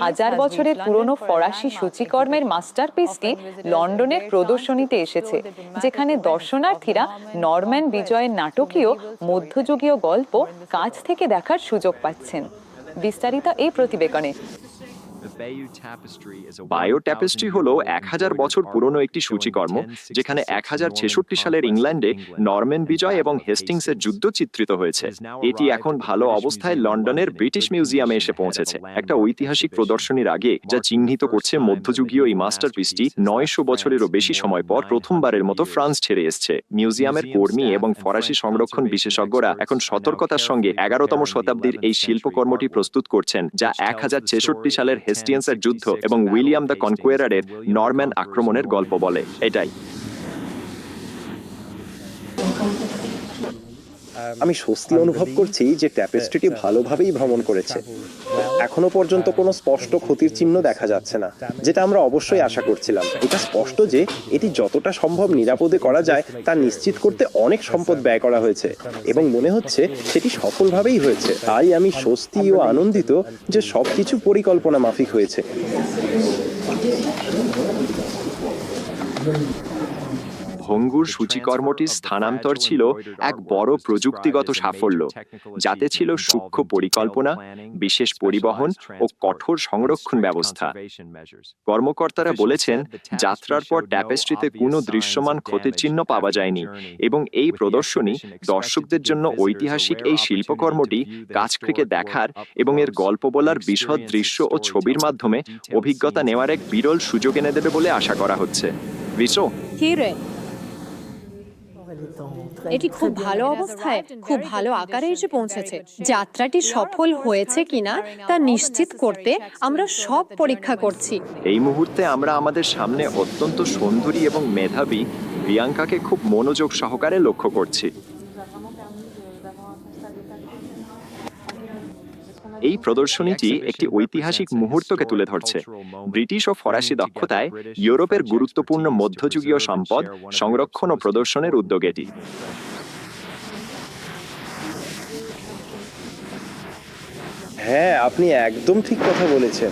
হাজার বছরের পুরনো ফরাসি সূচিকর্মের মাস্টারপিসটি লন্ডনের প্রদর্শনীতে এসেছে, যেখানে দর্শনার্থীরা নরম্যান বিজয়ের নাটকীয় মধ্যযুগীয় গল্প কাছ থেকে দেখার সুযোগ পাচ্ছেন। বিস্তারিত এই প্রতিবেদনে। বায়ো ট্যাপেস্ট্রি হলো 1000 বছর পুরনো একটি সূচিকর্ম, যেখানে 1066 সালের ইংল্যান্ডে নরম্যান বিজয় এবং হেস্টিংসের যুদ্ধ চিত্রিত হয়েছে। এটি এখন ভালো অবস্থায় লন্ডনের ব্রিটিশ মিউজিয়ামে এসে পৌঁছেছে, একটা ঐতিহাসিক প্রদর্শনীর আগে, যা চিহ্নিত করছে মধ্যযুগীয় এই মাস্টারপিসটি 900 বছরেরও বেশি সময় পর প্রথমবারের মতো ফ্রান্স ছেড়ে এসছে। মিউজিয়ামের কর্মী এবং ফরাসি সংরক্ষণ বিশেষজ্ঞরা এখন সতর্কতার সঙ্গে 11তম শতাব্দীর এই শিল্পকর্মটি প্রস্তুত করছেন, যা 1066 সালের হেস্টিংসের যুদ্ধ এবং উইলিয়াম দ্য কনকুয়েরারের নরম্যান আক্রমণের গল্প বলে। এটাই আমি স্বস্তি অনুভব করছি যে ট্যাপেস্ট্রিটি ভালোভাবেই ভ্রমণ করেছে। এখনো পর্যন্ত কোনো স্পষ্ট ক্ষতির চিহ্ন দেখা যাচ্ছে না, যেটা আমরা অবশ্যই আশা করছিলাম। এটা স্পষ্ট যে এটি যতটা সম্ভব নিরাপদে করা যায় তা নিশ্চিত করতে অনেক সম্পদ ব্যয় করা হয়েছে, এবং মনে হচ্ছে সেটি সফলভাবেই হয়েছে। তাই আমি স্বস্তি ও আনন্দিত যে সবকিছু পরিকল্পনা মাফিক হয়েছে। ভঙ্গুর সূচিকর্মটির স্থানান্তর ছিল এক বড় প্রযুক্তিগত সাফল্য, যাতে ছিল সূক্ষ্ম পরিকল্পনা, বিশেষ পরিবহন ও কঠোর সংরক্ষণ ব্যবস্থা। কর্মকর্তারা বলেছেন, যাত্রার পর ট্যাপেস্ট্রিতে কোনো দৃশ্যমান ক্ষতির চিহ্ন পাওয়া যায়নি, এবং এই প্রদর্শনী দর্শকদের জন্য ঐতিহাসিক এই শিল্পকর্মটি কাছ থেকে দেখার এবং এর গল্প বলার বিশদ দৃশ্য ও ছবির মাধ্যমে অভিজ্ঞতা নেওয়ার এক বিরল সুযোগ এনে দেবে বলে আশা করা হচ্ছে। বিশো, এটি খুব ভালো অবস্থায়, খুব ভালো আকারে এসে পৌঁছেছে। যাত্রাটি সফল হয়েছে কিনা তা নিশ্চিত করতে আমরা সব পরীক্ষা করছি। এই মুহূর্তে আমরা আমাদের সামনে অত্যন্ত সুন্দরী এবং মেধাবী বিয়াঙ্কাকে খুব মনোযোগ সহকারে লক্ষ্য করছি। এই প্রদর্শনীটি একটি ঐতিহাসিক মুহূর্তকে তুলে ধরছে, ব্রিটিশ ও ফরাসি দক্ষতায় ইউরোপের গুরুত্বপূর্ণ মধ্যযুগীয় সম্পদ সংরক্ষণ ও প্রদর্শনের উদ্যোগ এটি। হ্যাঁ, আপনি একদম ঠিক কথা বলেছেন।